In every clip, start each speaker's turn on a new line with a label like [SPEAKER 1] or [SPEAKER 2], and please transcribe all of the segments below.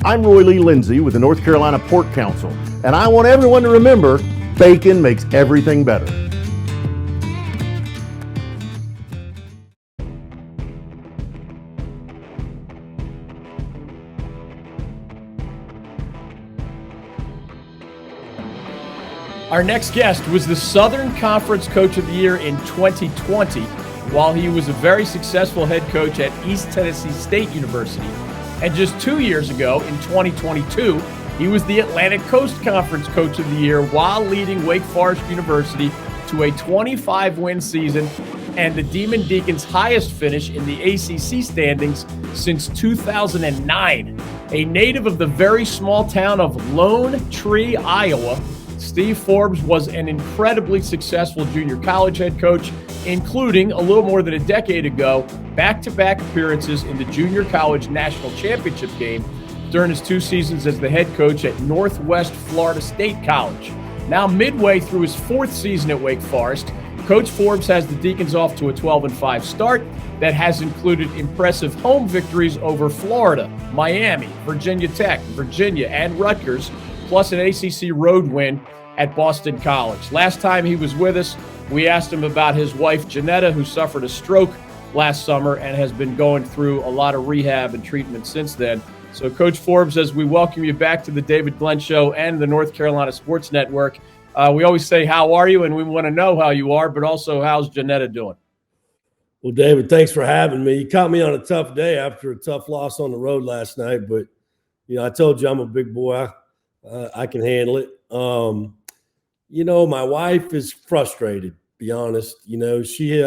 [SPEAKER 1] I'm Roy Lee Lindsay with the North Carolina Pork Council, and I want everyone to remember bacon makes everything better.
[SPEAKER 2] Our next guest was the Southern Conference Coach of the Year in 2020, while he was a very successful head coach at East Tennessee State University. And just 2 years ago, in 2022, he was the Atlantic Coast Conference Coach of the Year while leading Wake Forest University to a 25-win season and the Demon Deacons' highest finish in the ACC standings since 2009. A native of the very small town of Lone Tree, Iowa, Steve Forbes was an incredibly successful junior college head coach, including a little more than a decade ago, back-to-back appearances in the junior college national championship game during his 2 seasons as the head coach at Northwest Florida State College. Now midway through his 4th season at Wake Forest, Coach Forbes has the Deacons off to a 12-5 start that has included impressive home victories over Florida, Miami, Virginia Tech, Virginia, and Rutgers, plus an ACC road win at Boston College. Last time he was with us, we asked him about his wife, Janetta, who suffered a stroke last summer and has been going through a lot of rehab and treatment since then. So, Coach Forbes, as we welcome you back to the David Glenn Show and the North Carolina Sports Network, we always say, how are you? And we want to know how you are, but also how's Janetta doing?
[SPEAKER 3] Well, David, thanks for having me. You caught me on a tough day after a tough loss on the road last night, but, I told you I'm a big boy. I can handle it. My wife is frustrated, to be honest. She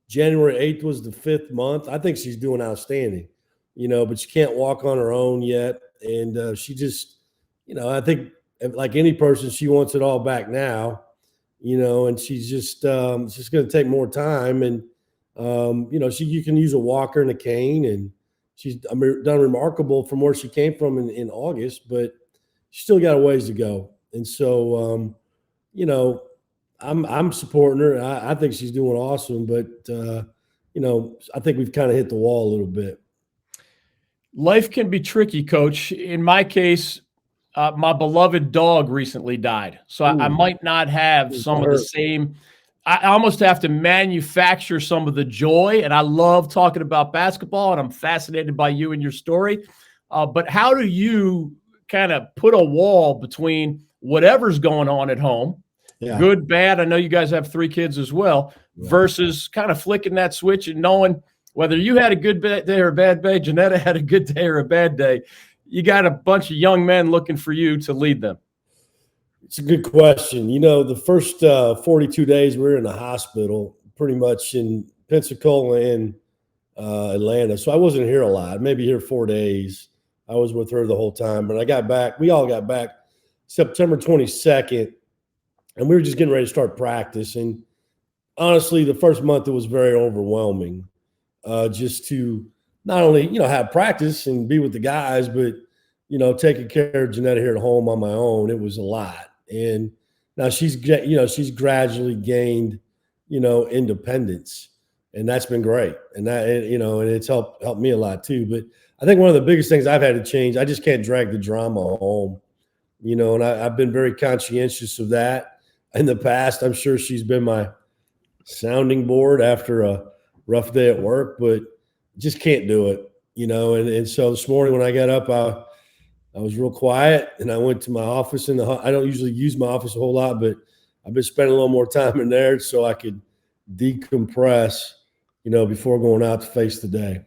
[SPEAKER 3] January 8th was the 5th month. I think she's doing outstanding, but she can't walk on her own yet. And she just, I think like any person, she wants it all back now, and she's just, it's just going to take more time. And, you can use a walker and a cane, and she's done remarkable from where she came from in August, but she's still got a ways to go. And so, I'm supporting her. I think she's doing awesome, but I think we've kind of hit the wall a little bit.
[SPEAKER 2] Life can be tricky, Coach. In my case, my beloved dog recently died, so I might not have some of the same. I almost have to manufacture some of the joy, and I love talking about basketball, and I'm fascinated by you and your story. But how do you kind of put a wall between whatever's going on at home, good, bad? I know you guys have 3 kids as well, versus kind of flicking that switch and knowing whether you had a good day or a bad day, Janetta had a good day or a bad day. You got a bunch of young men looking for you to lead them.
[SPEAKER 3] It's a good question. The first 42 days we were in the hospital, pretty much in Pensacola and Atlanta. So I wasn't here a lot, maybe here 4 days. I was with her the whole time. But I got back, we all got back September 22nd, and we were just getting ready to start practice. And honestly, the first month it was very overwhelming, just to not only, have practice and be with the guys, but, taking care of Janetta here at home on my own. It was a lot. And now she's gradually gained, independence, and that's been great. And that, and it's helped me a lot too. But I think one of the biggest things I've had to change, I just can't drag the drama home, and I've been very conscientious of that in the past. I'm sure she's been my sounding board after a rough day at work, but just can't do it, and so this morning when I got up, I was real quiet, and I went to my office I don't usually use my office a whole lot, but I've been spending a little more time in there so I could decompress, before going out to face the day.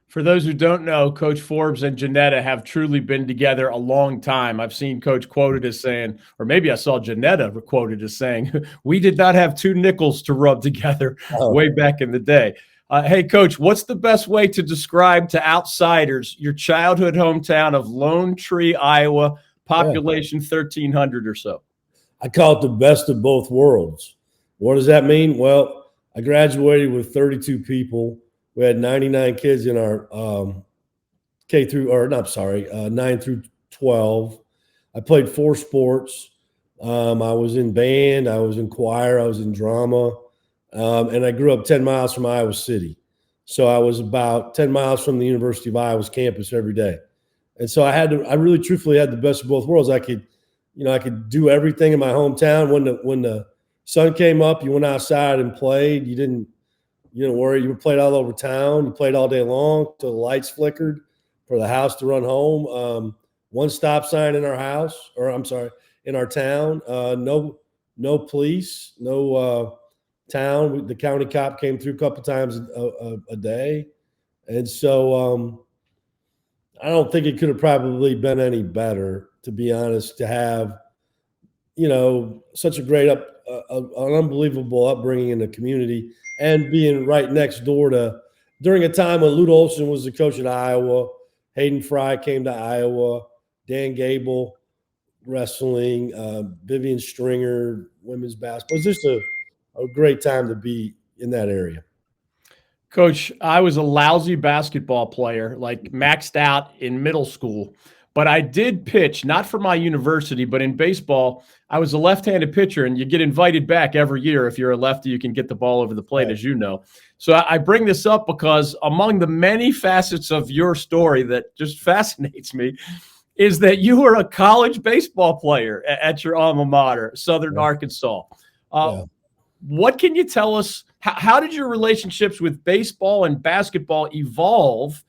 [SPEAKER 2] For those who don't know, Coach Forbes and Janetta have truly been together a long time. I've seen Coach quoted as saying, or maybe I saw Janetta quoted as saying, we did not have 2 nickels to rub together way back in the day. Hey, Coach, what's the best way to describe to outsiders your childhood hometown of Lone Tree, Iowa, population 1,300 or so?
[SPEAKER 3] I call it the best of both worlds. What does that mean? Well, I graduated with 32 people. We had 99 kids in our 9 through 12. I played 4 sports. I was in band. I was in choir. I was in drama. And I grew up 10 miles from Iowa City. So I was about 10 miles from the University of Iowa's campus every day. And so I really truthfully had the best of both worlds. I could do everything in my hometown. When the sun came up, you went outside and played. You didn't worry. You played all over town. You played all day long till the lights flickered for the house to run home. One stop sign in our house, or I'm sorry, in our town. No police, no town. The county cop came through a couple times a day. And so I don't think it could have probably been any better, to be honest, to have, such a great an unbelievable upbringing in the community and being right next door during a time when Lute Olson was the coach at Iowa, Hayden Fry came to Iowa, Dan Gable, wrestling, Vivian Stringer, women's basketball. It was just a great time to be in that area.
[SPEAKER 2] Coach, I was a lousy basketball player, like maxed out in middle school, but I did pitch, not for my university, but in baseball, I was a left-handed pitcher, and you get invited back every year. If you're a lefty, you can get the ball over the plate, as you know. So I bring this up because among the many facets of your story that just fascinates me is that you were a college baseball player at your alma mater, Southern Arkansas. What can you tell us? How did your relationships with baseball and basketball evolve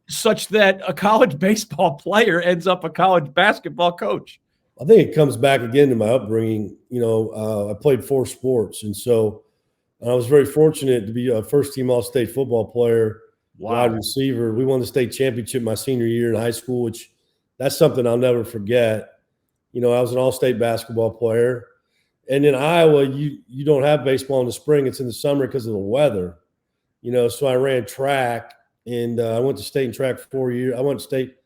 [SPEAKER 2] such that a college baseball player ends up a college basketball coach?
[SPEAKER 3] I think it comes back again to my upbringing. I played 4 sports, and so I was very fortunate to be a first-team All-State football player, wide receiver. We won the state championship my senior year in high school, which that's something I'll never forget. I was an All-State basketball player. And in Iowa, you don't have baseball in the spring. It's in the summer because of the weather. So I ran track, and I went to state and track for 4 years. I went to state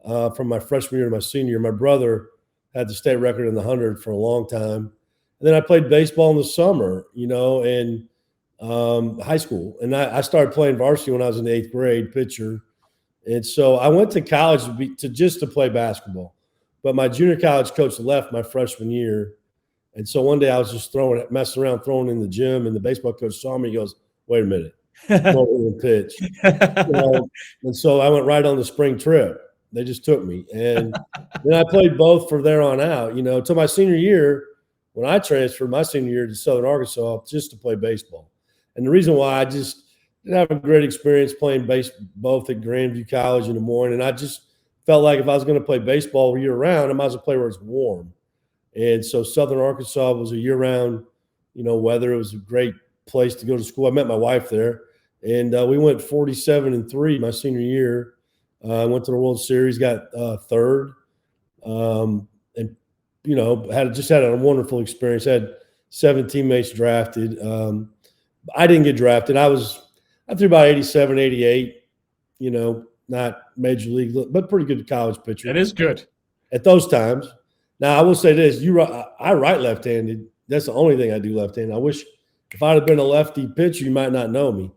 [SPEAKER 3] from my freshman year to my senior year. My brother had the state record in the 100 for a long time. And then I played baseball in the summer, in high school. And I started playing varsity when I was in the 8th grade, pitcher. And so I went to college to play basketball. But my junior college coach left my freshman year. And so one day I was just messing around, throwing in the gym, and the baseball coach saw me. He goes, "Wait a minute, don't pitch." And so I went right on the spring trip. They just took me, and then I played both from there on out. Till my senior year, when I transferred my senior year to Southern Arkansas just to play baseball. And the reason why I just didn't have a great experience playing both at Grandview College in Des Moines, and I just felt like if I was going to play baseball year round, I might as well play where it's warm. And so Southern Arkansas was a year-round, weather. It was a great place to go to school. I met my wife there, and we went 47-3 my senior year. I went to the World Series, got third, and had a wonderful experience. Had 7 teammates drafted. I didn't get drafted. I threw about 87, 88. Not major league, but pretty good college pitcher.
[SPEAKER 2] It is good
[SPEAKER 3] at those times. Now, I will say this. I write left-handed. That's the only thing I do left-handed. I wish if I'd have been a lefty pitcher, you might not know me.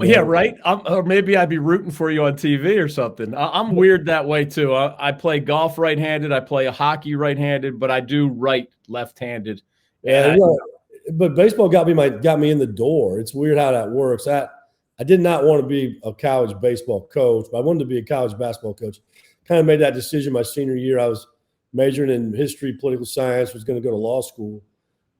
[SPEAKER 2] Yeah, right. Or maybe I'd be rooting for you on TV or something. I'm weird that way, too. I play golf right-handed. I play hockey right-handed, but I do write left-handed.
[SPEAKER 3] But baseball got me in the door. It's weird how that works. I did not want to be a college baseball coach, but I wanted to be a college basketball coach. Kind of made that decision my senior year. I was majoring in history, political science, was going to go to law school.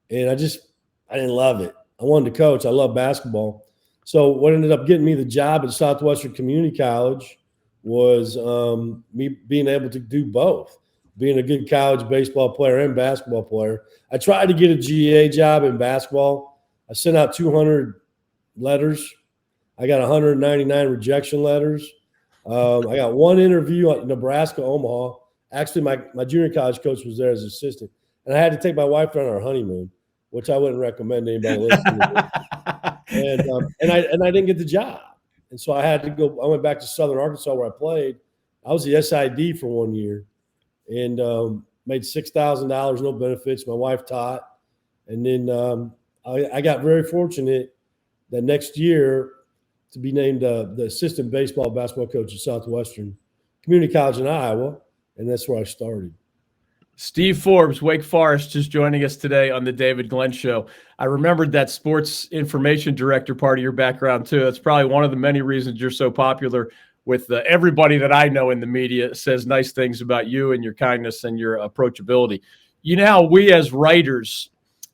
[SPEAKER 3] And I didn't love it. I wanted to coach. I love basketball. So what ended up getting me the job at Southwestern Community College was me being able to do both, being a good college baseball player and basketball player. I tried to get a GA job in basketball. I sent out 200 letters. I got 199 rejection letters. I got one interview at Nebraska, Omaha. Actually, my junior college coach was there as an assistant, and I had to take my wife on our honeymoon, which I wouldn't recommend anybody listening to. And I didn't get the job, and so I had to go. I went back to Southern Arkansas where I played. I was the SID for 1 year, and made $6,000, no benefits. My wife taught, and then I got very fortunate that next year to be named the assistant basketball coach at Southwestern Community College in Iowa. And that's where I started.
[SPEAKER 2] Steve Forbes, Wake Forest, just joining us today on the David Glenn Show. I remembered that sports information director part of your background, too. That's probably one of the many reasons you're so popular with everybody that I know in the media says nice things about you and your kindness and your approachability. You know how we as writers,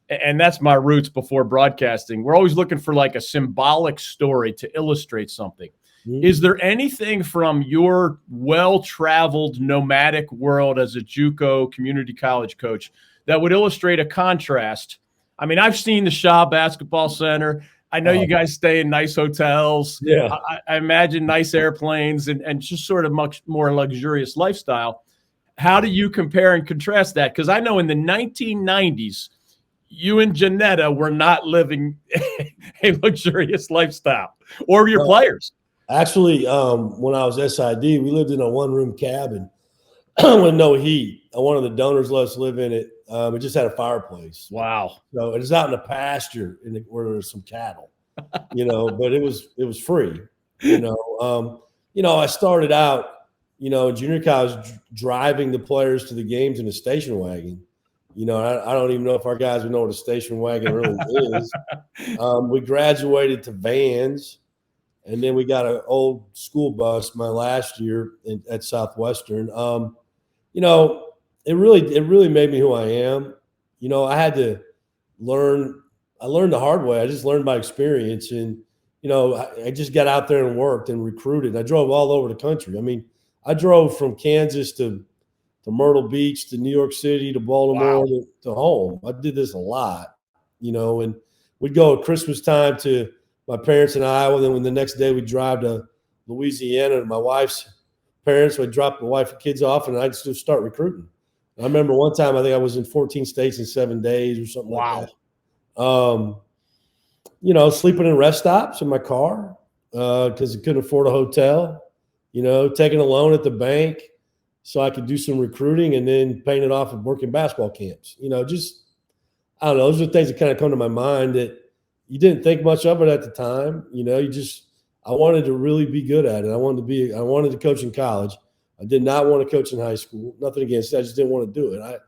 [SPEAKER 2] and that's my roots before broadcasting, we're always looking for like a symbolic story to illustrate something. Mm-hmm. Is there anything from your well-traveled nomadic world as a JUCO community college coach that would illustrate a contrast? I mean, I've seen the Shaw Basketball Center. I know you guys stay in nice hotels.
[SPEAKER 3] Yeah.
[SPEAKER 2] I imagine nice airplanes and just sort of much more luxurious lifestyle. How do you compare and contrast that? Because I know in the 1990s, you and Janetta were not living a luxurious lifestyle, or your players.
[SPEAKER 3] Actually, when I was SID, we lived in a one-room cabin with no heat. One of the donors let us live in it. We just had a fireplace.
[SPEAKER 2] Wow.
[SPEAKER 3] So it was out in the pasture where there was some cattle, but it was free. I started out, in junior college driving the players to the games in a station wagon. I don't even know if our guys would know what a station wagon really is. We graduated to vans, and then we got an old school bus my last year at Southwestern. It really made me who I am. I had to learn. I learned the hard way. I just learned by experience, and I just got out there and worked and recruited. I drove all over the country. I mean, I drove from Kansas to Myrtle Beach to New York City to Baltimore to home. I did this a lot, and we'd go at Christmas time to my parents in Iowa. Then when the next day we'd drive to Louisiana to my wife's parents. So I'd drop the wife and kids off, and I'd just start recruiting. I remember one time I think I was in 14 states in 7 days or something like that. Sleeping in rest stops in my car because I couldn't afford a hotel. Taking a loan at the bank so I could do some recruiting and then paying it off at working basketball camps. I don't know. Those are things that kind of come to my mind that you didn't think much of it at the time. I wanted to really be good at it. I wanted to coach in college. I did not want to coach in high school. Nothing against it. I just didn't want to do it. I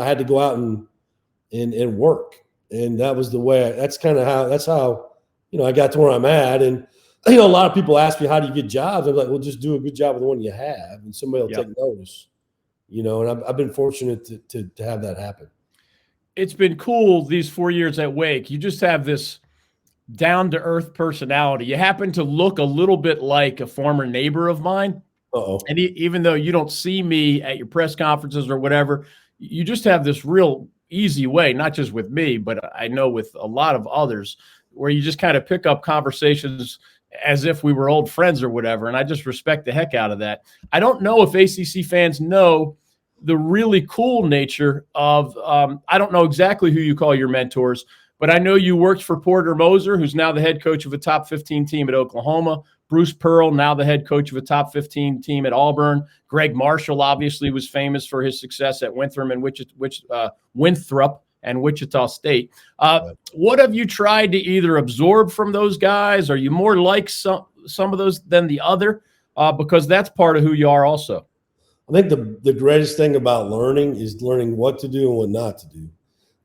[SPEAKER 3] had to go out and work. And that was the way. That's how I got to where I'm at. And a lot of people ask me, how do you get jobs? I'm like, well, just do a good job with the one you have, and somebody will take notice. And I've been fortunate to have that happen.
[SPEAKER 2] It's been cool these 4 years at Wake. You just have this down-to-earth personality. You happen to look a little bit like a former neighbor of mine. And even though you don't see me at your press conferences or whatever, you just have this real easy way, not just with me, but I know with a lot of others, where you just kind of pick up conversations as if we were old friends or whatever. And I just respect the heck out of that. I don't know if ACC fans know the really cool nature of, I don't know exactly who you call your mentors, but I know you worked for Porter Moser, who's now the head coach of a top 15 team at Oklahoma. Bruce Pearl, now the head coach of a top 15 team at Auburn. Greg Marshall obviously was famous for his success at Winthrop and Wichita State. What have you tried to either absorb from those guys? Are you more like some of those than the other? Because that's part of who you are also.
[SPEAKER 3] I think the greatest thing about learning is learning what to do and what not to do.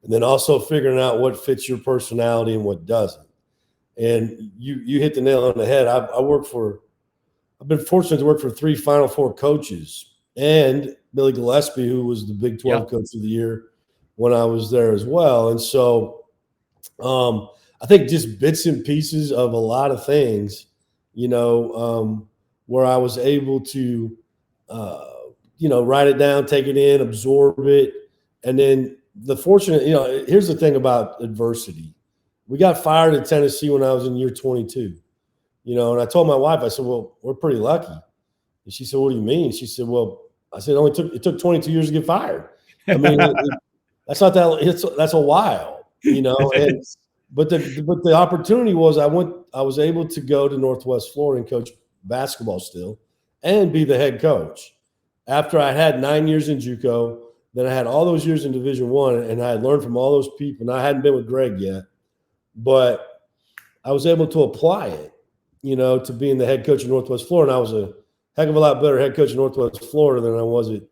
[SPEAKER 3] And then also figuring out what fits your personality and what doesn't. And you hit the nail on the head. I've been fortunate to work for 3 Final Four coaches and Billy Gillespie, who was the Big 12 Coach of the Year when I was there as well. And so I think just bits and pieces of a lot of things, where I was able to, write it down, take it in, absorb it. And then here's the thing about adversity. We got fired at Tennessee when I was in year 22, and I told my wife, I said, well, we're pretty lucky. And she said, what do you mean? She said, well, I said, it took 22 years to get fired. I mean, that's not that. That's a while, but the opportunity was I was able to go to Northwest Florida and coach basketball still, and be the head coach. After I had 9 years in JUCO, then I had all those years in Division I, and I had learned from all those people. And I hadn't been with Greg yet, but I was able to apply it, to being the head coach of Northwest Florida. And I was a heck of a lot better head coach in Northwest Florida than I was at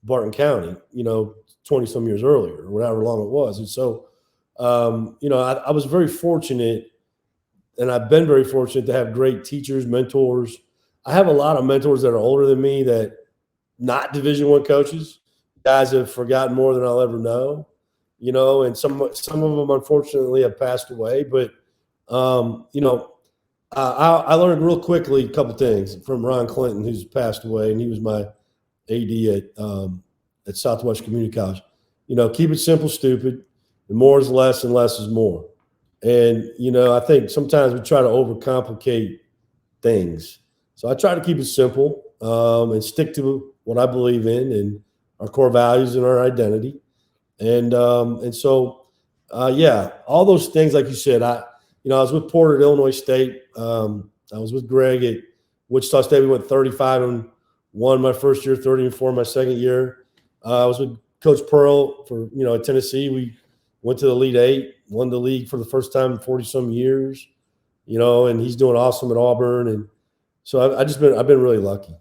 [SPEAKER 3] Barton County, 20-some years earlier, or however long it was. And so, I was very fortunate and I've been very fortunate to have great teachers, mentors. I have a lot of mentors that are older than me that not Division I coaches, guys that have forgotten more than I'll ever know, and some of them unfortunately have passed away. But I learned real quickly a couple things from Ron Clinton, who's passed away, and he was my AD at Southwest Community College. Keep it simple, stupid. And more is less, and less is more. And I think sometimes we try to overcomplicate things. So I try to keep it simple and stick to what I believe in and our core values and our identity. And so all those things, like you said, I was with Porter at Illinois State. I was with Greg at Wichita State. We went 35-1 my first year, 30-4 my second year. I was with Coach Pearl for at Tennessee. We went to the Elite Eight, won the league for the first time in 40-some years. And he's doing awesome at Auburn. And so I've been really lucky.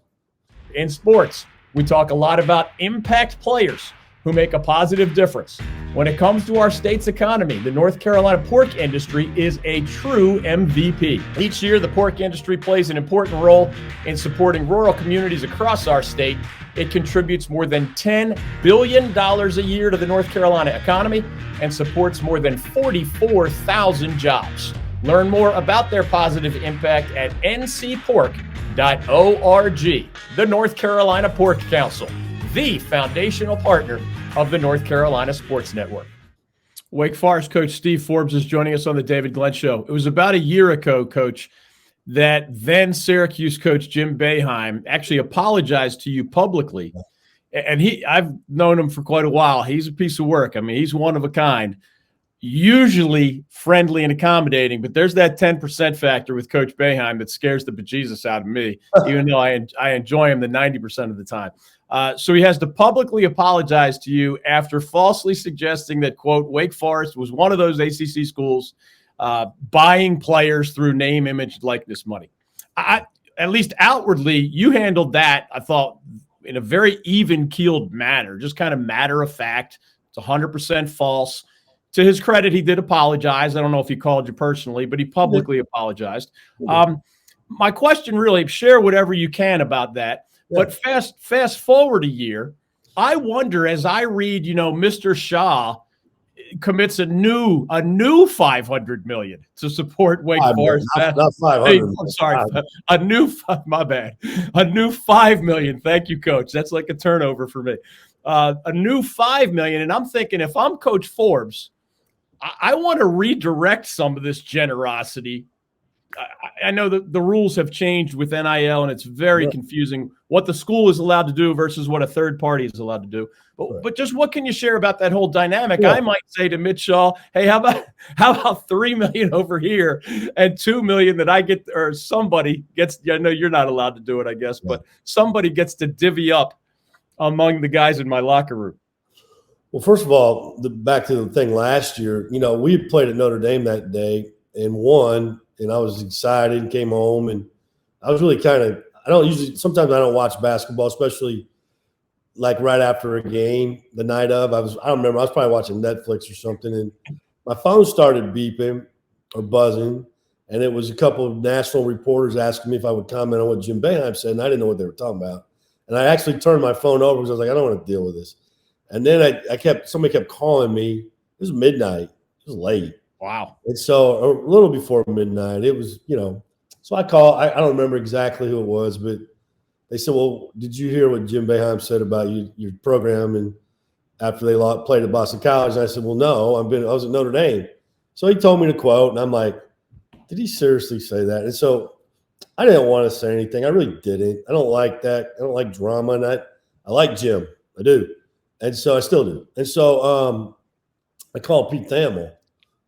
[SPEAKER 2] In sports, we talk a lot about impact players who make a positive difference. When it comes to our state's economy, the North Carolina pork industry is a true MVP. Each year, the pork industry plays an important role in supporting rural communities across our state. It contributes more than $10 billion a year to the North Carolina economy and supports more than 44,000 jobs. Learn more about their positive impact at ncpork.org. The North Carolina Pork Council, the foundational partner of the North Carolina Sports Network. Wake Forest coach Steve Forbes is joining us on the David Glenn Show. It was about a year ago, Coach, that then Syracuse coach Jim Boeheim actually apologized to you publicly. And I've known him for quite a while. He's a piece of work. I mean, he's one of a kind. Usually friendly and accommodating, but there's that 10% factor with Coach Boeheim that scares the bejesus out of me, even though I enjoy him the 90% of the time. So he has to publicly apologize to you after falsely suggesting that, quote, Wake Forest was one of those ACC schools buying players through name, image, likeness money. At least outwardly, you handled that, I thought, in a very even-keeled manner, just kind of matter of fact. It's 100% false. To his credit, he did apologize. I don't know if he called you personally, but he publicly apologized. My question really, share whatever you can about that. Yeah. But fast forward a year, I wonder, as I read, Mr. Shaw commits a new $500 million to support Wake Forest.
[SPEAKER 3] Not 500.
[SPEAKER 2] I'm sorry, a new $5 million. Thank you, Coach. That's like a turnover for me. A new $5 million, and I'm thinking, if I'm Coach Forbes, I want to redirect some of this generosity. I know that the rules have changed with NIL, and it's very confusing what the school is allowed to do versus what a third party is allowed to do. But just what can you share about that whole dynamic? Yeah. I might say to Mitch Shaw, hey, how about $3 million over here and $2 million that I get, or somebody gets. I know you're not allowed to do it, I guess, but somebody gets to divvy up among the guys in my locker room.
[SPEAKER 3] Well, first of all, back to the thing last year, we played at Notre Dame that day and won, and I was excited and came home, and I was really sometimes I don't watch basketball, especially like right after a game, the night of. I don't remember, I was probably watching Netflix or something, and my phone started beeping or buzzing, and it was a couple of national reporters asking me if I would comment on what Jim Boeheim said, and I didn't know what they were talking about. And I actually turned my phone over because I was like, I don't want to deal with this. And then somebody kept calling me. It was midnight. It was late.
[SPEAKER 2] Wow.
[SPEAKER 3] And so a little before midnight, it was, so I called. I don't remember exactly who it was, but they said, well, did you hear what Jim Boeheim said about your program? And after they played at Boston College, and I said, well, no, I was at Notre Dame. So he told me to quote, and I'm like, did he seriously say that? And so I didn't want to say anything. I really didn't. I don't like that. I don't like drama. And I like Jim. I do. And so I still do. And so I called Pete Thamel,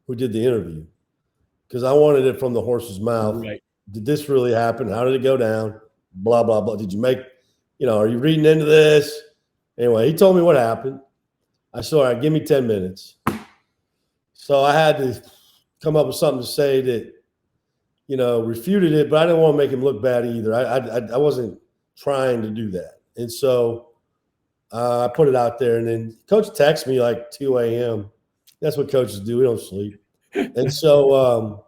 [SPEAKER 3] who did the interview, because I wanted it from the horse's mouth.
[SPEAKER 2] Right.
[SPEAKER 3] Did this really happen? How did it go down? Blah, blah, blah. Did you make, are you reading into this? Anyway, he told me what happened. I said, all right, give me 10 minutes. So I had to come up with something to say that, refuted it, but I didn't want to make him look bad either. I wasn't trying to do that. And so I put it out there, and then Coach texts me like 2 a.m. That's what coaches do. We don't sleep. And so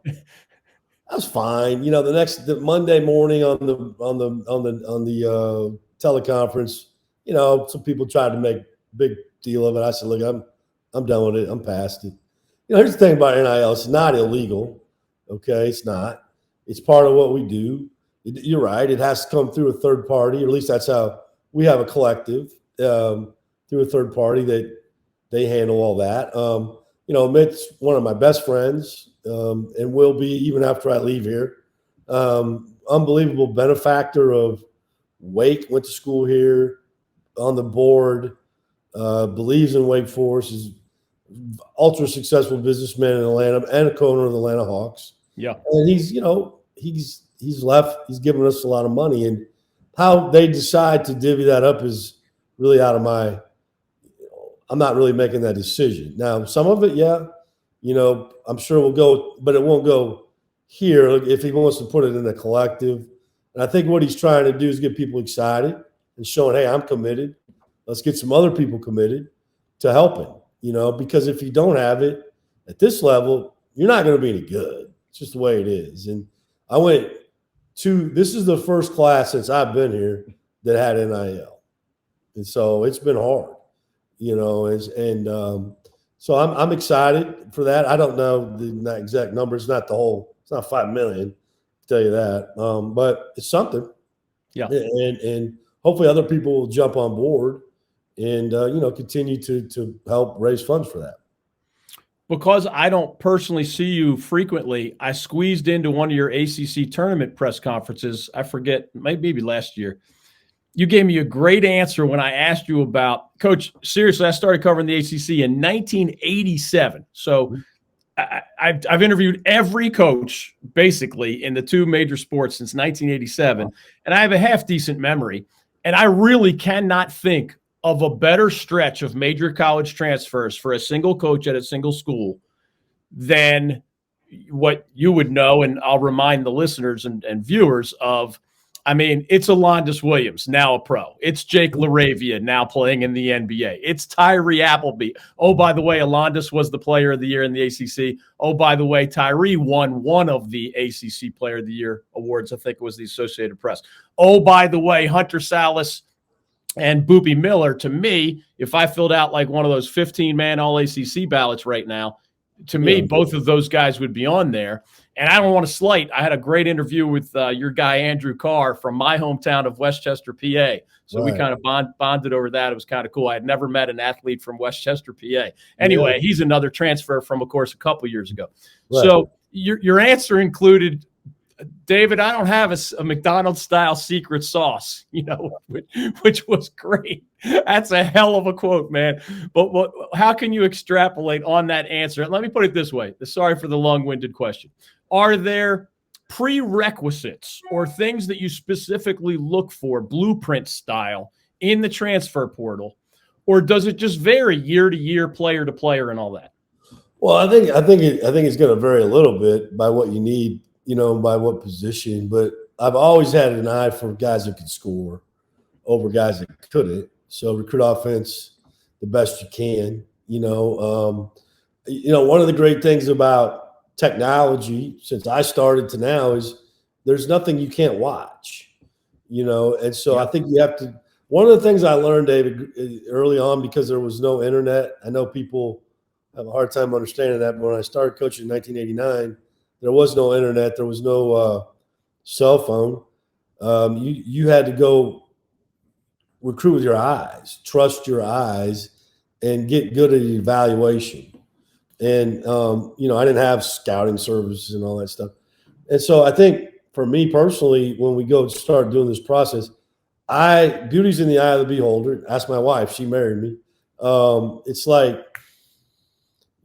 [SPEAKER 3] I was fine. You know, the Monday morning on the teleconference, you know, some people tried to make a big deal of it. I said, look, I'm done with it. I'm past it. You know, here's the thing about NIL. It's not illegal. Okay, it's not. It's part of what we do. You're right. It has to come through a third party, or at least that's how we have a collective through a third party that they handle all that. You know, Mitt's one of my best friends and will be even after I leave here. Unbelievable benefactor of Wake, went to school here, on the board, believes in Wake Forest, is ultra successful businessman in Atlanta and a co-owner of the Atlanta Hawks.
[SPEAKER 2] Yeah.
[SPEAKER 3] And he's, you know, he's given us a lot of money, and how they decide to divvy that up is really out of my, I'm not really making that decision. Now, some of it, yeah, you know, I'm sure will go, but it won't go here if he wants to put it in a collective. And I think what he's trying to do is get people excited and showing, hey, I'm committed. Let's get some other people committed to helping, you know, because if you don't have it at this level, you're not going to be any good. It's just the way it is. And I went to, this is the first class since I've been here that had NIL. And so it's been hard, you know, so I'm excited for that. I don't know the exact number. It's not it's not 5 million, I'll tell you that. But it's something.
[SPEAKER 2] Yeah.
[SPEAKER 3] And hopefully other people will jump on board and, you know, continue to help raise funds for that.
[SPEAKER 2] Because I don't personally see you frequently, I squeezed into one of your ACC tournament press conferences. I forget, maybe last year. You gave me a great answer when I asked you about, Coach, seriously, I started covering the ACC in 1987. So I've interviewed every coach basically in the two major sports since 1987, and I have a half decent memory. And I really cannot think of a better stretch of major college transfers for a single coach at a single school than what you would know. And I'll remind the listeners and viewers of, I mean, it's Alondas Williams, now a pro. It's Jake LaRavia, now playing in the NBA. It's Tyree Appleby. Oh, by the way, Alondas was the player of the year in the ACC. Oh, by the way, Tyree won one of the ACC Player of the Year awards. I think it was the Associated Press. Oh, by the way, Hunter Salas and Boopy Miller, to me, if I filled out like one of those 15-man All-ACC ballots right now, to me, both of those guys would be on there. And I don't want to slight. I had a great interview with your guy, Andrew Carr, from my hometown of Westchester, PA. So we kind of bonded over that. It was kind of cool. I had never met an athlete from Westchester, PA. Anyway, he's another transfer from, of course, a couple years ago. Right. So your answer included, David, I don't have a McDonald's-style secret sauce, you know, which was great. That's a hell of a quote, man. But how can you extrapolate on that answer? Let me put it this way. Sorry for the long-winded question. Are there prerequisites or things that you specifically look for, blueprint style, in the transfer portal, or does it just vary year to year, player to player, and all that?
[SPEAKER 3] Well, I think it's going to vary a little bit by what you need, you know, by what position. But I've always had an eye for guys that could score over guys that couldn't. So recruit offense the best you can. You know, one of the great things about technology since I started to now is there's nothing you can't watch. You know, and so I think you have to. One of the things I learned, David, early on, because there was no internet. I know people have a hard time understanding that. But when I started coaching in 1989. There was no internet. There was no cell phone. You had to go recruit with your eyes, trust your eyes, and get good at evaluation. And, you know, I didn't have scouting services and all that stuff. And so I think for me personally, when we go start doing this process, beauty's in the eye of the beholder. Ask my wife. She married me. It's like,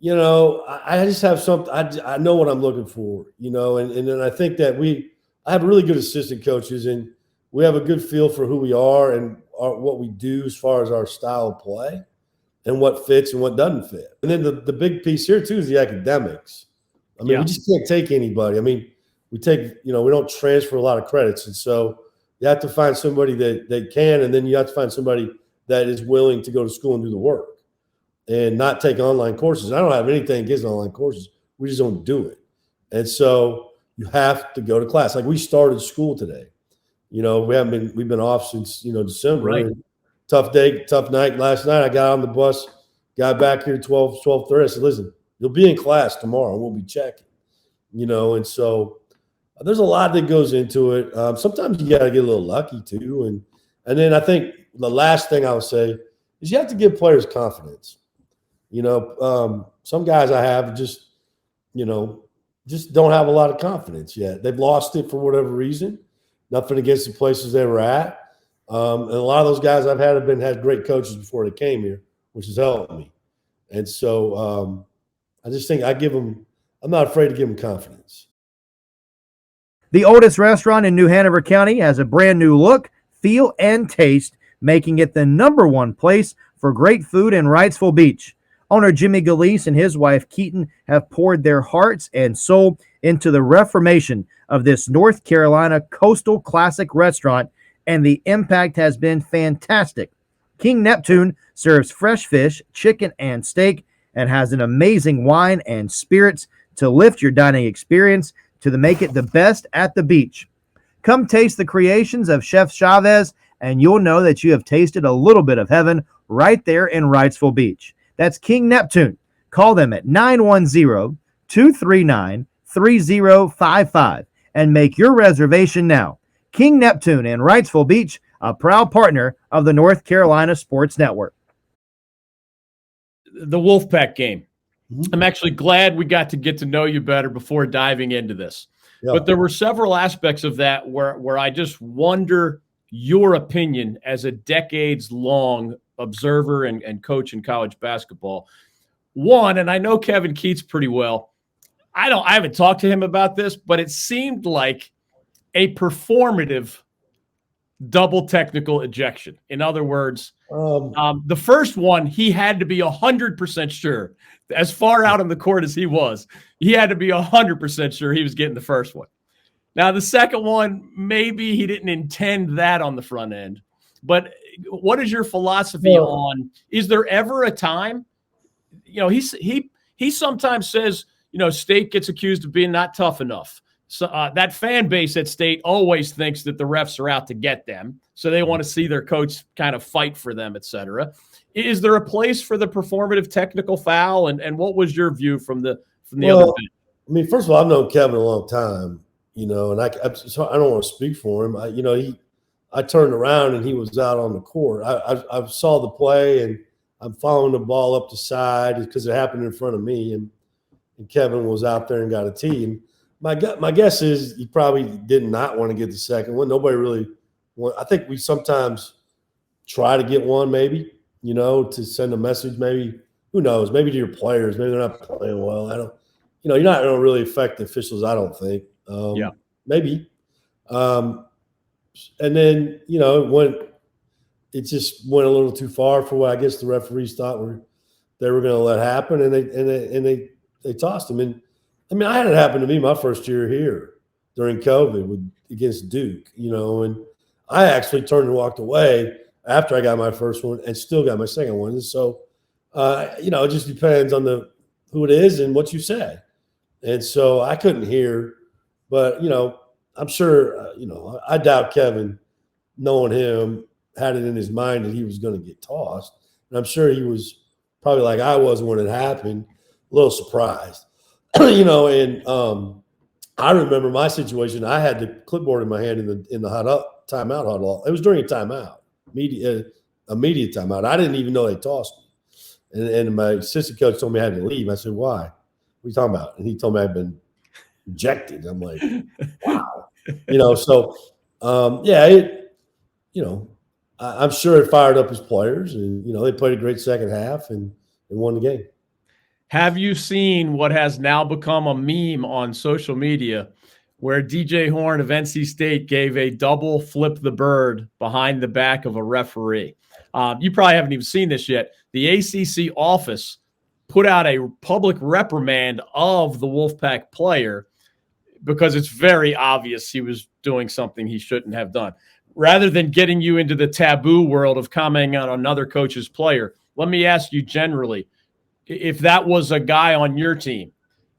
[SPEAKER 3] you know, I just have something. I know what I'm looking for, you know, and then I think that I have really good assistant coaches, and we have a good feel for who we are and what we do as far as our style of play and what fits and what doesn't fit. And then the big piece here too is the academics. I mean, we just can't take anybody. I mean, we don't transfer a lot of credits, and so you have to find somebody that can, and then you have to find somebody that is willing to go to school and do the work. And not take online courses. I don't have anything against online courses. We just don't do it. And so You have to go to class. Like we started school today. We've been off since, December.
[SPEAKER 2] Right.
[SPEAKER 3] Tough day, tough night. Last night I got on the bus, got back here 12:30. I said, listen, you'll be in class tomorrow. We'll be checking, and so there's a lot that goes into it. Sometimes you got to get a little lucky too. And then I think the last thing I'll say is you have to give players confidence. Some guys I have just don't have a lot of confidence yet. They've lost it for whatever reason. Nothing against the places they were at. And a lot of those guys I've had had great coaches before they came here, which has helped me. And so I just think I'm not afraid to give them confidence.
[SPEAKER 4] The oldest restaurant in New Hanover County has a brand new look, feel, and taste, making it the #1 place for great food in Wrightsville Beach. Owner Jimmy Galeese and his wife Keaton have poured their hearts and soul into the reformation of this North Carolina coastal classic restaurant, and the impact has been fantastic. King Neptune serves fresh fish, chicken, and steak, and has an amazing wine and spirits to lift your dining experience to make it the best at the beach. Come taste the creations of Chef Chavez, and you'll know that you have tasted a little bit of heaven right there in Wrightsville Beach. That's King Neptune. Call them at 910-239-3055 and make your reservation now. King Neptune in Wrightsville Beach, a proud partner of the North Carolina Sports Network.
[SPEAKER 2] The Wolfpack game. I'm actually glad we got to know you better before diving into this.
[SPEAKER 3] Yeah.
[SPEAKER 2] But there were several aspects of that where I just wonder your opinion as a decades-long observer and coach in college basketball. One, and I know Kevin Keats pretty well. I haven't talked to him about this, but it seemed like a performative double technical ejection. In other words, the first one, he had to be 100% sure. As far out on the court as he was, he had to be 100% sure he was getting the first one. Now, the second one, maybe he didn't intend that on the front end. But what is your philosophy on, is there ever a time, he sometimes says, State gets accused of being not tough enough. So that fan base at State always thinks that the refs are out to get them. So they want to see their coach kind of fight for them, et cetera. Is there a place for the performative technical foul? And what was your view from the other bench?
[SPEAKER 3] I mean, first of all, I've known Kevin a long time, and so I don't want to speak for him. I turned around and he was out on the court. I saw the play and I'm following the ball up the side because it happened in front of me, and Kevin was out there and got a tee. And my guess is he probably did not want to get the second one. Nobody really want. I think we sometimes try to get one, maybe, to send a message. Maybe, who knows? Maybe to your players. Maybe they're not playing well. I don't. You're not going to really affect the officials, I don't think. Maybe. And then, it just went a little too far for what I guess the referees thought they were going to let happen, and they tossed him. And I mean, I had it happen to me my first year here during COVID against Duke, and I actually turned and walked away after I got my first one and still got my second one. And so, it just depends on who it is and what you say. And so I couldn't hear, but, I'm sure, I doubt Kevin, knowing him, had it in his mind that he was going to get tossed. And I'm sure he was probably like I was when it happened, a little surprised. And I remember my situation. I had the clipboard in my hand in the timeout huddle. It was during a timeout, immediate timeout. I didn't even know they tossed me. And my assistant coach told me I had to leave. I said, why? What are you talking about? And he told me I'd been ejected. I'm like, wow. I'm sure it fired up his players, and, they played a great second half and won the game.
[SPEAKER 2] Have you seen what has now become a meme on social media where DJ Horn of NC State gave a double flip the bird behind the back of a referee? You probably haven't even seen this yet. The ACC office put out a public reprimand of the Wolfpack player because it's very obvious he was doing something he shouldn't have done. Rather than getting you into the taboo world of commenting on another coach's player, let me ask you generally, if that was a guy on your team,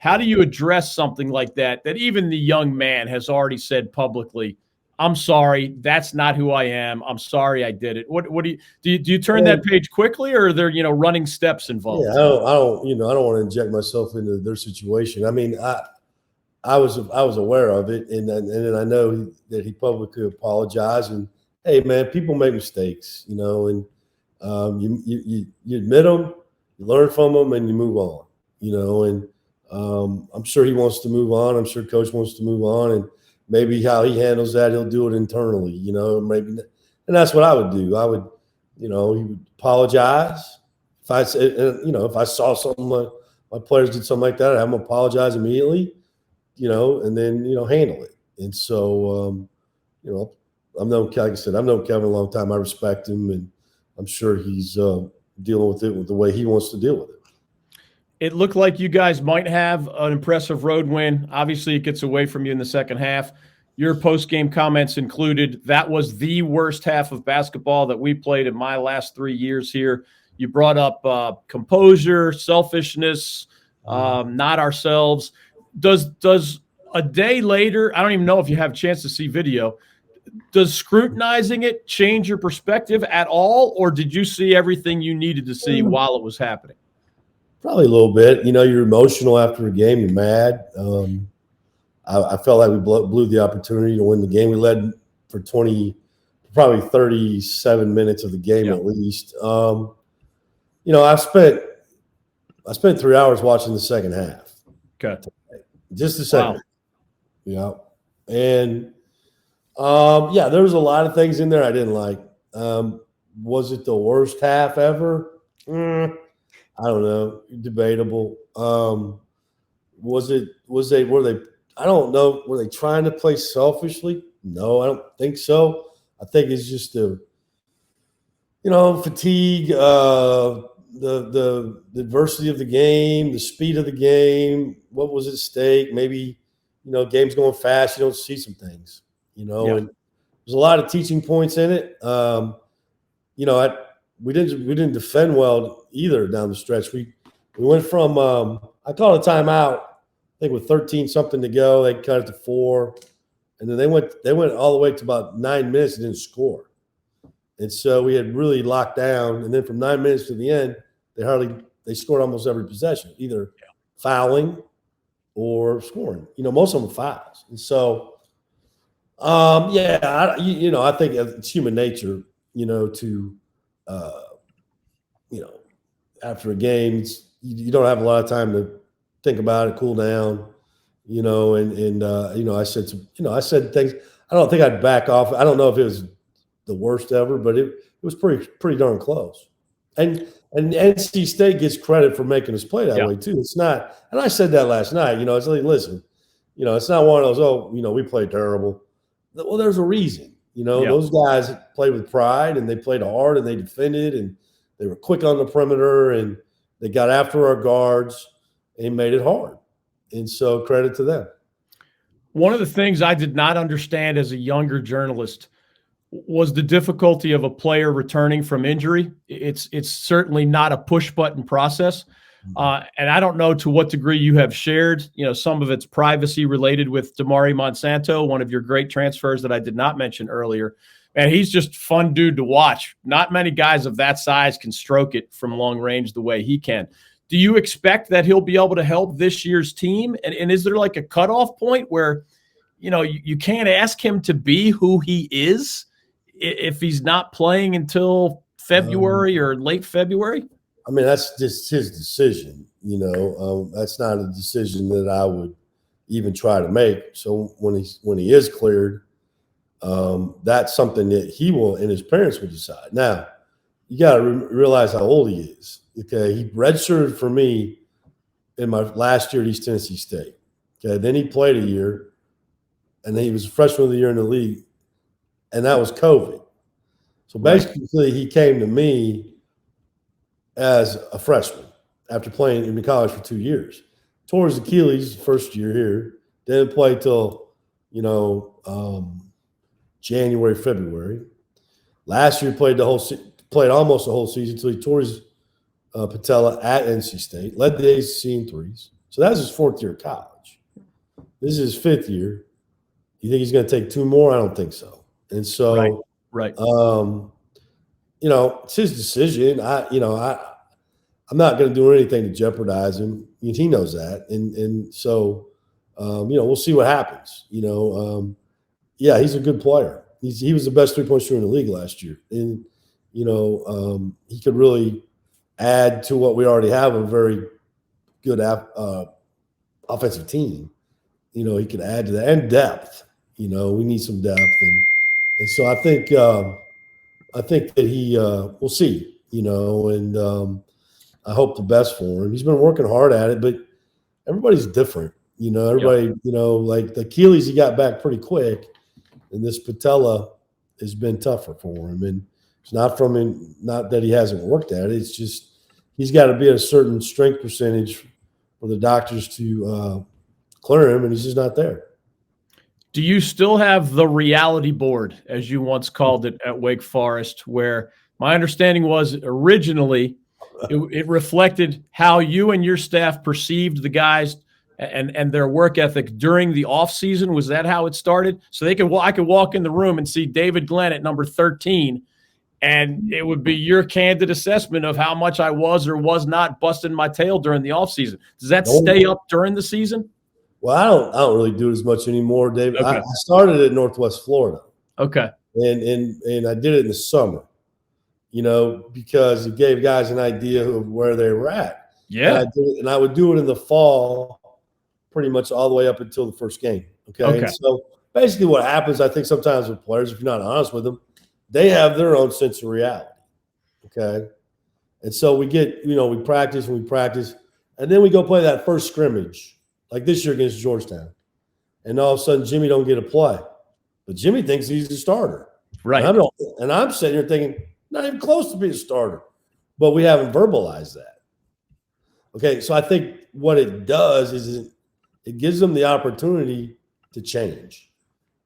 [SPEAKER 2] How do you address something like that even the young man has already said publicly, I'm sorry, that's not who I am. I'm sorry I did it. What do you turn that page quickly, or are there, running steps involved?
[SPEAKER 3] Yeah, I don't want to inject myself into their situation. I mean, I was aware of it, and then I know that he publicly apologized. And hey, man, people make mistakes, and you admit them, you learn from them, and you move on, And I'm sure he wants to move on. I'm sure Coach wants to move on, and maybe how he handles that, he'll do it internally, Maybe, and that's what I would do. I would, he would apologize. If I said, if I saw something like my players did something like that, I'd have them apologize immediately. And then, handle it. And so, like I said, I've known Kevin a long time. I respect him, and I'm sure he's dealing with it with the way he wants to deal with it.
[SPEAKER 2] It looked like you guys might have an impressive road win. Obviously, it gets away from you in the second half. Your post-game comments included, that was the worst half of basketball that we played in my last 3 years here. You brought up composure, selfishness, not ourselves. Does a day later, I don't even know if you have a chance to see video, does scrutinizing it change your perspective at all, or did you see everything you needed to see while it was happening?
[SPEAKER 3] Probably a little bit. You're emotional after a game. You're mad. I felt like we blew the opportunity to win the game. We led for probably 37 minutes of the game at least. I spent 3 hours watching the second half.
[SPEAKER 2] Okay.
[SPEAKER 3] Just the second. Wow. Yeah. And there was a lot of things in there I didn't like. Was it the worst half ever? I don't know. Debatable. Were they I don't know. Were they trying to play selfishly? No, I don't think so. I think it's just fatigue, the adversity of the game, the speed of the game, what was at stake. Maybe, game's going fast. You don't see some things, and there's a lot of teaching points in it. We didn't defend well either down the stretch. We went from I called a timeout, I think with 13 something to go. They cut it to 4, and then they went all the way to about 9 minutes and didn't score. And so we had really locked down. And then from 9 minutes to the end, they scored almost every possession, either fouling or scoring. Most of them fouls. And so, I think it's human nature, to after a game, you don't have a lot of time to think about it, cool down, I said things. I don't think I'd back off. I don't know if it was the worst ever, but it was pretty darn close. And NC State gets credit for making us play that way too. It's not, and I said that last night, it's like, listen, it's not one of those, we played terrible. Well, there's a reason, those guys played with pride, and they played hard, and they defended, and they were quick on the perimeter, and they got after our guards and made it hard. And so credit to them.
[SPEAKER 2] One of the things I did not understand as a younger journalist was the difficulty of a player returning from injury. It's certainly not a push button process. And I don't know to what degree you have shared, some of its privacy related with Damari Monsanto, one of your great transfers that I did not mention earlier. And he's just a fun dude to watch. Not many guys of that size can stroke it from long range the way he can. Do you expect that he'll be able to help this year's team? And is there like a cutoff point where, you can't ask him to be who he is if he's not playing until February or late February?
[SPEAKER 3] I mean, that's just his decision. That's not a decision that I would even try to make. So when he is cleared, that's something that he will and his parents will decide. Now, you got to realize how old he is. Okay, he redshirted for me in my last year at East Tennessee State. Okay, then he played a year, and then he was a freshman of the year in the league, and that was COVID. So basically, he came to me as a freshman after playing in college for 2 years. Tore his Achilles first year here, didn't play till January, February. Last year, played almost the whole season until he tore his patella at NC State, led the ACC in threes, So that's his 4th year of college. This is his 5th year. You think he's going to take 2 more? I don't think so. And so,
[SPEAKER 2] right.
[SPEAKER 3] It's his decision. I'm not going to do anything to jeopardize him. He knows that. And so, we'll see what happens. He's a good player. He was the best 3-point shooter in the league last year. And, he could really add to what we already have, a very good offensive team. He could add to that, and depth. We need some depth. And so I think that he we'll see, and I hope the best for him. He's been working hard at it, but everybody's different. Everybody, like the Achilles, he got back pretty quick, and this patella has been tougher for him. And it's not from him, not that he hasn't worked at it. It's just he's got to be at a certain strength percentage for the doctors to clear him, and he's just not there.
[SPEAKER 2] Do you still have the reality board, as you once called it at Wake Forest, where my understanding was originally it reflected how you and your staff perceived the guys and their work ethic during the off season? Was that how it started? So I could walk in the room and see David Glenn at number 13, and it would be your candid assessment of how much I was or was not busting my tail during the off season. Does that stay up during the season?
[SPEAKER 3] Well, I don't really do it as much anymore, David.
[SPEAKER 2] Okay.
[SPEAKER 3] I started at Northwest Florida.
[SPEAKER 2] Okay.
[SPEAKER 3] And I did it in the summer, because it gave guys an idea of where they were at.
[SPEAKER 2] Yeah.
[SPEAKER 3] And I would do it in the fall, pretty much all the way up until the first game. Okay. And so basically what happens, I think sometimes with players, if you're not honest with them, they have their own sense of reality. Okay. And so we get, we practice, and then we go play that first scrimmage. Like this year against Georgetown. And all of a sudden, Jimmy don't get a play. But Jimmy thinks he's the starter.
[SPEAKER 2] Right.
[SPEAKER 3] And I'm sitting here thinking, not even close to being a starter. But we haven't verbalized that. Okay, so I think what it does is it gives them the opportunity to change.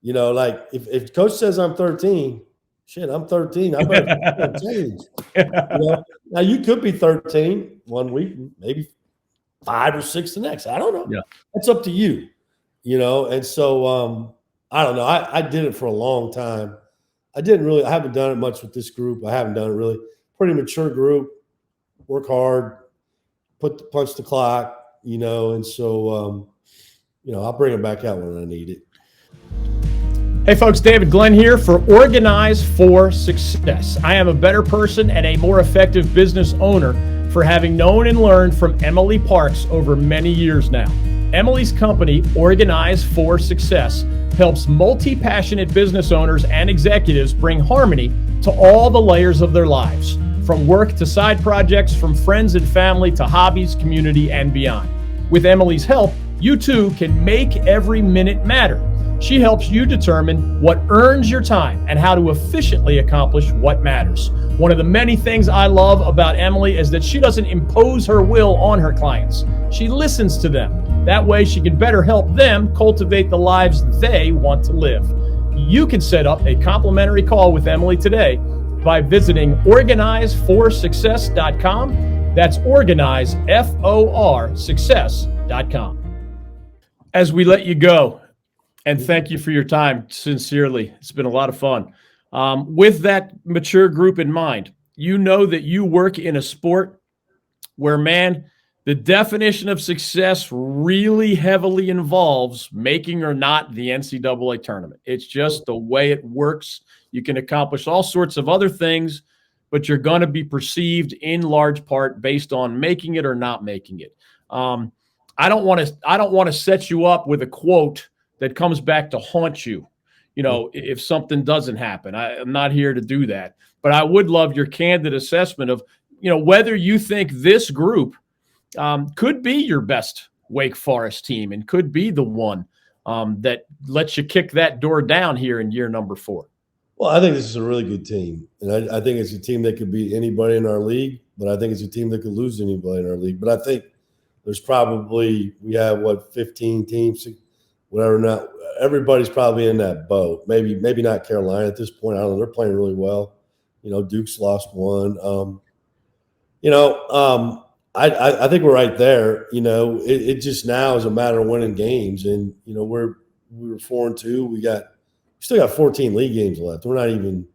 [SPEAKER 3] Like if coach says I'm 13, shit, I'm 13. I better change. Now you could be 13 one week, maybe 5 or 6 the next. I don't know.
[SPEAKER 2] Yeah.
[SPEAKER 3] That's up to you, And so I don't know. I did it for a long time. I haven't done it much with this group. I haven't done it really. Pretty mature group, work hard, punch the clock, and so I'll bring it back out when I need it.
[SPEAKER 2] Hey folks, David Glenn here for Organize for Success. I am a better person and a more effective business owner for having known and learned from Emily Parks over many years now. Emily's company, Organize for Success, helps multi-passionate business owners and executives bring harmony to all the layers of their lives, from work to side projects, from friends and family to hobbies, community, and beyond. With Emily's help, you too can make every minute matter. She helps you determine what earns your time and how to efficiently accomplish what matters. One of the many things I love about Emily is that she doesn't impose her will on her clients. She listens to them. That way she can better help them cultivate the lives they want to live. You can set up a complimentary call with Emily today by visiting organizeforsuccess.com. That's organize, F-O-R, success.com. As we let you go, and thank you for your time, sincerely. It's been a lot of fun. With that mature group in mind, you know that you work in a sport where, man, the definition of success really heavily involves making or not the NCAA tournament. It's just the way it works. You can accomplish all sorts of other things, but you're going to be perceived in large part based on making it or not making it. I don't want to set you up with a quote that comes back to haunt you, if something doesn't happen. I'm not here to do that. But I would love your candid assessment of, whether you think this group could be your best Wake Forest team and could be the one that lets you kick that door down here in year number 4.
[SPEAKER 3] Well, I think this is a really good team. And I think it's a team that could beat anybody in our league, but I think it's a team that could lose anybody in our league. But I think there's probably, we have 15 teams, whatever. Not everybody's probably in that boat. Maybe not Carolina at this point. I don't know. They're playing really well. Duke's lost one. I think we're right there. It just now is a matter of winning games, and we were 4-2. We still got 14 league games left. We're not even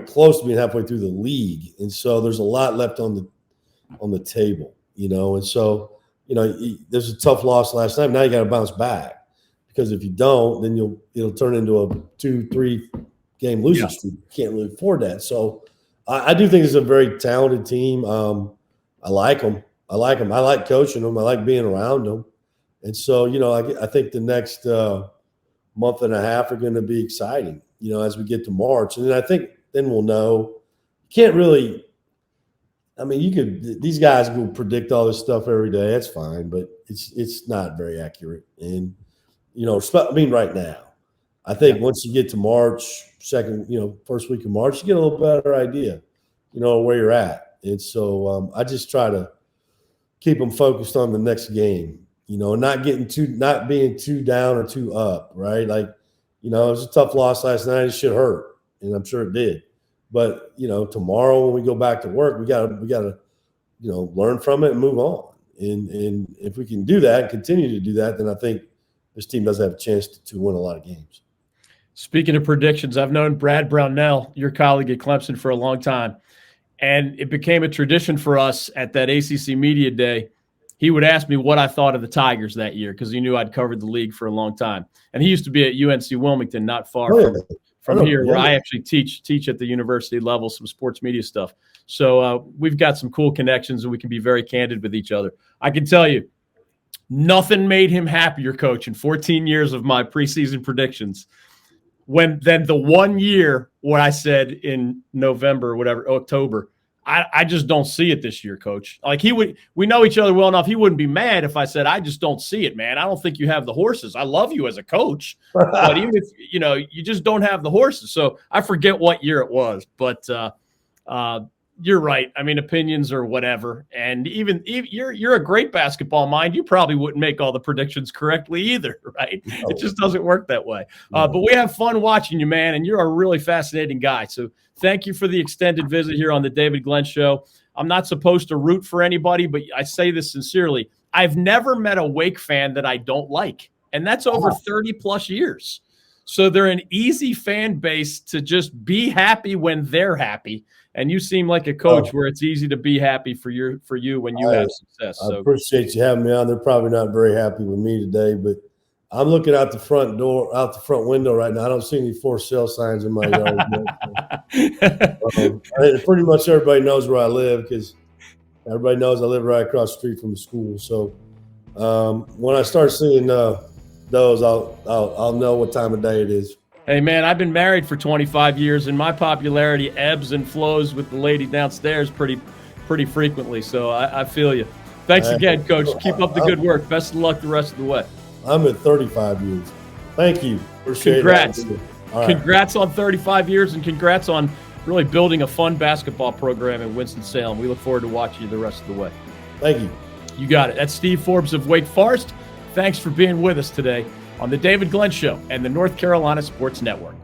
[SPEAKER 3] close to being halfway through the league, and so there's a lot left on the table. And so there's a tough loss last night. Now you got to bounce back, because if you don't, then it'll turn into a 2-3 game losing streak. You can't really afford that. So I do think it's a very talented team. I like them. I like coaching them. I like being around them. And so, I think the next month and a half are going to be exciting, as we get to March. And then I think then we'll know. You can't really – these guys will predict all this stuff every day. That's fine, but it's not very accurate. And, right now, I think once you get to March, first week of March, you get a little better idea, where you're at. And so I just try to keep them focused on the next game, not being too down or too up, right? Like, it was a tough loss last night. It should hurt, and I'm sure it did. But tomorrow when we go back to work, we gotta learn from it and move on. And if we can do that and continue to do that, then I think this team does have a chance to win a lot of games.
[SPEAKER 2] Speaking of predictions, I've known Brad Brownell, your colleague at Clemson, for a long time. And it became a tradition for us at that ACC Media Day. He would ask me what I thought of the Tigers that year, because he knew I'd covered the league for a long time. And he used to be at UNC Wilmington, not far from here, where I actually teach at the university level some sports media stuff. So we've got some cool connections, and we can be very candid with each other. I can tell you, nothing made him happier, Coach, in 14 years of my preseason predictions, then the 1 year where I said in November or whatever, October, I just don't see it this year, Coach. Like we know each other well enough. He wouldn't be mad if I said, I just don't see it, man. I don't think you have the horses. I love you as a coach, but even if, you just don't have the horses. So I forget what year it was, but you're right. Opinions or whatever. And even you're a great basketball mind. You probably wouldn't make all the predictions correctly either, right? No. It just doesn't work that way. No. But we have fun watching you, man, and you're a really fascinating guy. So thank you for the extended visit here on the David Glenn Show. I'm not supposed to root for anybody, but I say this sincerely. I've never met a Wake fan that I don't like, and that's over 30-plus years. So they're an easy fan base to just be happy when they're happy. And you seem like a coach where it's easy to be happy for you when you have success.
[SPEAKER 3] I appreciate you having me on. They're probably not very happy with me today, but I'm looking out the front window right now. I don't see any for sale signs in my yard. Pretty much everybody knows where I live, because everybody knows I live right across the street from the school. So when I start seeing those, I'll know what time of day it is.
[SPEAKER 2] Hey, man, I've been married for 25 years, and my popularity ebbs and flows with the lady downstairs pretty frequently. So I feel you. Thanks again, Coach. Keep up the good work. Best of luck the rest of the way.
[SPEAKER 3] I'm at 35 years. Thank you. Appreciate
[SPEAKER 2] Congrats.
[SPEAKER 3] it.
[SPEAKER 2] Congrats on 35 years, and congrats on really building a fun basketball program in Winston-Salem. We look forward to watching you the rest of the way.
[SPEAKER 3] Thank you.
[SPEAKER 2] You got it. That's Steve Forbes of Wake Forest. Thanks for being with us today on the David Glenn Show and the North Carolina Sports Network.